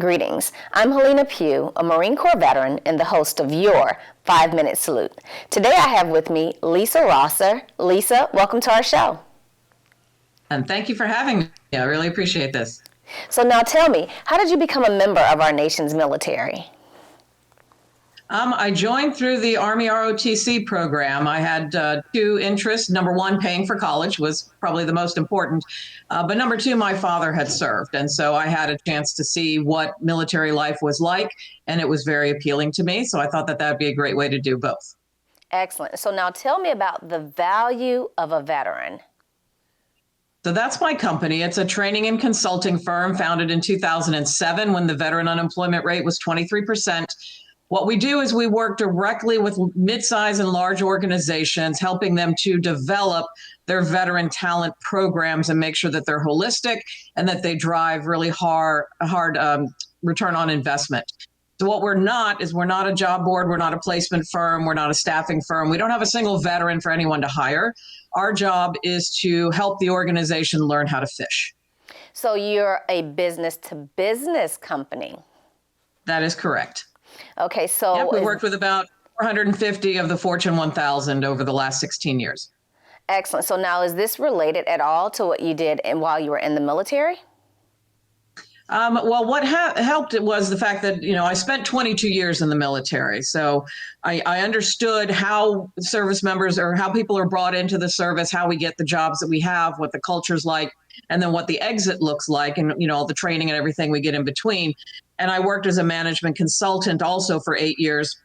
Greetings. I'm Hellena Pugh, a Marine Corps veteran and the host of your 5-Minute Salute. Today I have with me Lisa Rosser. Lisa, welcome to our show. And thank you for having me. I really appreciate this. So now tell me, how did you become a member of our nation's military? I joined through the Army ROTC program. I had two interests. Number one, paying for college was probably the most important. But number two, my father had served. And so I had a chance to see what military life was like. And it was very appealing to me. So I thought that would be a great way to do both. Excellent. So now tell me about the value of a veteran. So that's my company. It's a training and consulting firm founded in 2007 when the veteran unemployment rate was 23%. What we do is we work directly with mid-size and large organizations, helping them to develop their veteran talent programs and make sure that they're holistic and that they drive really hard return on investment. So what we're not is we're not a job board. We're not a placement firm. We're not a staffing firm. We don't have a single veteran for anyone to hire. Our job is to help the organization learn how to fish. So you're a business-to-business company. That is correct. Okay, so yep, we worked with about 450 of the Fortune 1000 over the last 16 years. Excellent. So now is this related at all to what you did while you were in the military? Well, what helped it was the fact that, I spent 22 years in the military. So I understood how service members or how people are brought into the service, how we get the jobs that we have, what the culture's like, and then what the exit looks like and, all the training and everything we get in between. And I worked as a management consultant also for 8 years.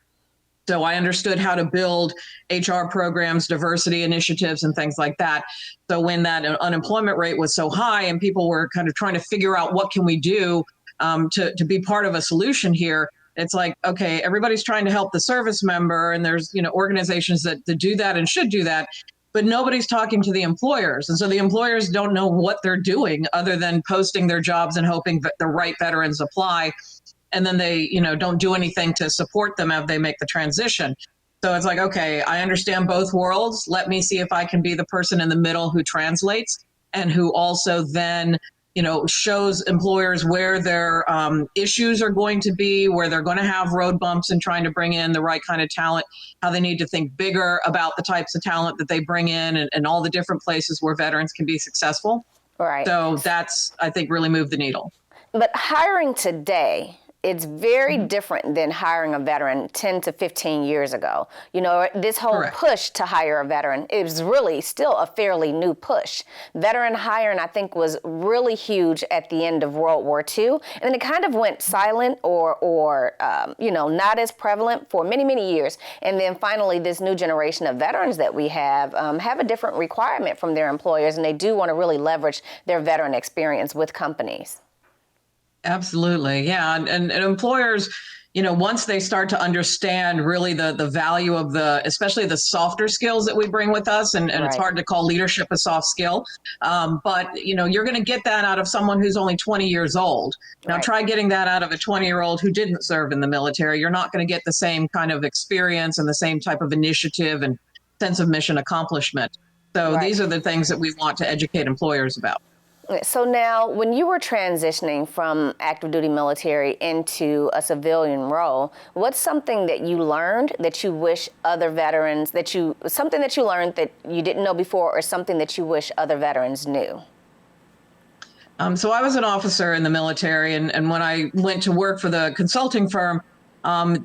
So I understood how to build HR programs, diversity initiatives, and things like that. So when that unemployment rate was so high and people were kind of trying to figure out what can we do to be part of a solution here, it's like, okay, everybody's trying to help the service member, and there's organizations that do that and should do that, but nobody's talking to the employers. And so the employers don't know what they're doing other than posting their jobs and hoping that the right veterans apply. And then they, don't do anything to support them as they make the transition. So it's like, okay, I understand both worlds. Let me see if I can be the person in the middle who translates and who also then, shows employers where their issues are going to be, where they're going to have road bumps in trying to bring in the right kind of talent, how they need to think bigger about the types of talent that they bring in and all the different places where veterans can be successful. Right. So that's, I think, really moved the needle. But hiring today, it's very different than hiring a veteran 10 to 15 years ago. This whole Correct. Push to hire a veteran is really still a fairly new push. Veteran hiring, I think, was really huge at the end of World War II. And then it kind of went silent or not as prevalent for many, many years. And then finally, this new generation of veterans that we have a different requirement from their employers, and they do want to really leverage their veteran experience with companies. Absolutely. Yeah. And employers, once they start to understand really the value of especially the softer skills that we bring with us, and Right. It's hard to call leadership a soft skill, but, you're going to get that out of someone who's only 20 years old. Now, Right. Try getting that out of a 20-year-old who didn't serve in the military. You're not going to get the same kind of experience and the same type of initiative and sense of mission accomplishment. So Right. These are the things that we want to educate employers about. So now, when you were transitioning from active duty military into a civilian role, what's something that you learned that you wish other veterans, something that you learned that you didn't know before, or something that you wish other veterans knew? So I was an officer in the military, and when I went to work for the consulting firm,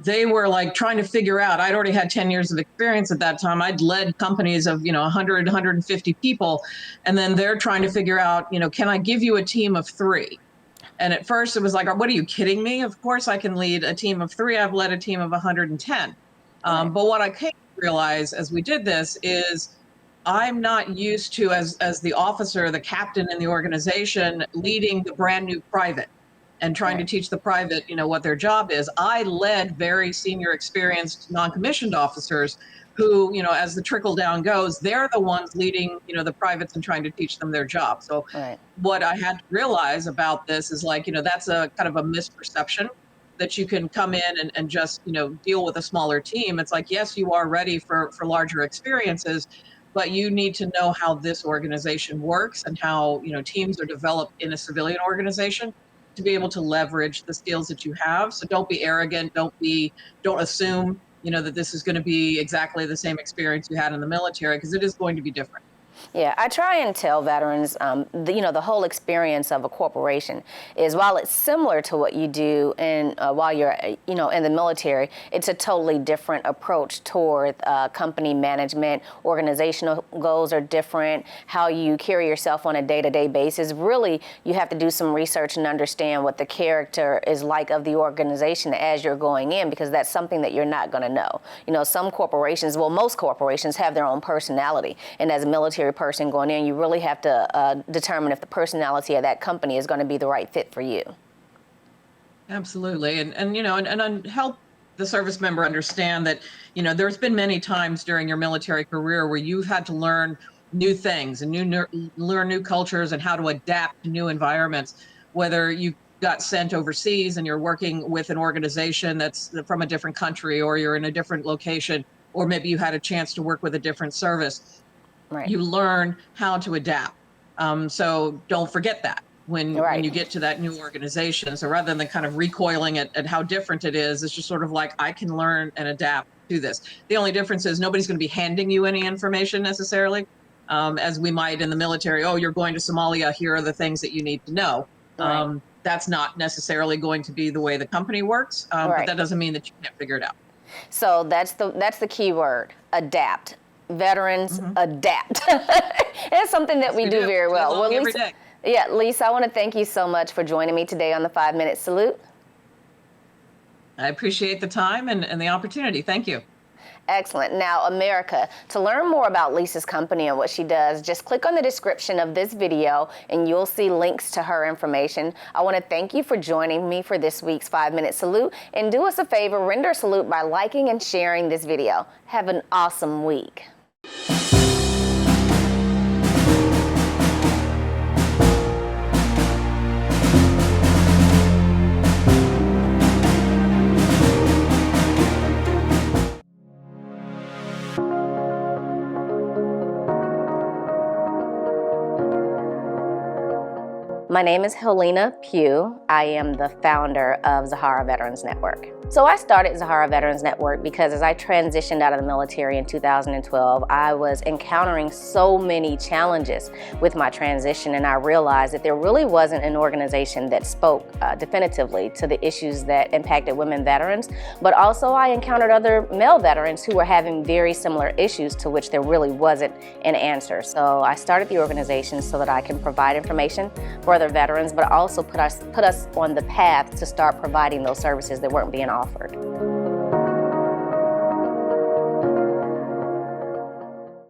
they were like trying to figure out, I'd already had 10 years of experience at that time. I'd led companies of, 100, 150 people. And then they're trying to figure out, can I give you a team of 3? And at first it was like, what are you kidding me? Of course I can lead a team of 3. I've led a team of 110. But what I came to realize as we did this is I'm not used to, as the officer, the captain in the organization, leading the brand new private and trying to teach the private, what their job is. I led very senior experienced non-commissioned officers who, as the trickle down goes, they're the ones leading, the privates and trying to teach them their job. So Right. What I had to realize about this is that's a kind of a misperception that you can come in and just, deal with a smaller team. It's like, yes, you are ready for larger experiences, but you need to know how this organization works and how, teams are developed in a civilian organization. to be able to leverage the skills that you have. So don't be arrogant. Don't assume, that this is going to be exactly the same experience you had in the military, because it is going to be different. Yeah, I try and tell veterans, the whole experience of a corporation is, while it's similar to what you do while you're, in the military, it's a totally different approach toward company management. Organizational goals are different. How you carry yourself on a day-to-day basis. Really, you have to do some research and understand what the character is like of the organization as you're going in, because that's something that you're not going to know. Some corporations, most corporations have their own personality, and as a military person going in, you really have to determine if the personality of that company is going to be the right fit for you. Absolutely, and help the service member understand that there's been many times during your military career where you've had to learn new things and learn new cultures and how to adapt to new environments. Whether you got sent overseas and you're working with an organization that's from a different country, or you're in a different location, or maybe you had a chance to work with a different service. Right. You learn how to adapt. So don't forget that when you get to that new organization. So rather than kind of recoiling at how different it is, it's just sort of like, I can learn and adapt to this. The only difference is nobody's going to be handing you any information necessarily, as we might in the military. Oh, you're going to Somalia. Here are the things that you need to know. Right. That's not necessarily going to be the way the company works, but that doesn't mean that you can't figure it out. So that's the key word: adapt. Veterans adapt. It's something that we do very well. Well, Lisa, Lisa, I want to thank you so much for joining me today on the 5-Minute Salute. I appreciate the time and the opportunity. Thank you. Excellent. Now, America, to learn more about Lisa's company and what she does, just click on the description of this video and you'll see links to her information. I want to thank you for joining me for this week's 5-Minute Salute, and do us a favor, render a salute by liking and sharing this video. Have an awesome week. My name is Hellena Pugh. I am the founder of ZaharaVets Network. So I started ZaharaVets Network because as I transitioned out of the military in 2012, I was encountering so many challenges with my transition, and I realized that there really wasn't an organization that spoke definitively to the issues that impacted women veterans, but also I encountered other male veterans who were having very similar issues to which there really wasn't an answer. So I started the organization so that I can provide information for other veterans, but also put us on the path to start providing those services that weren't being offered.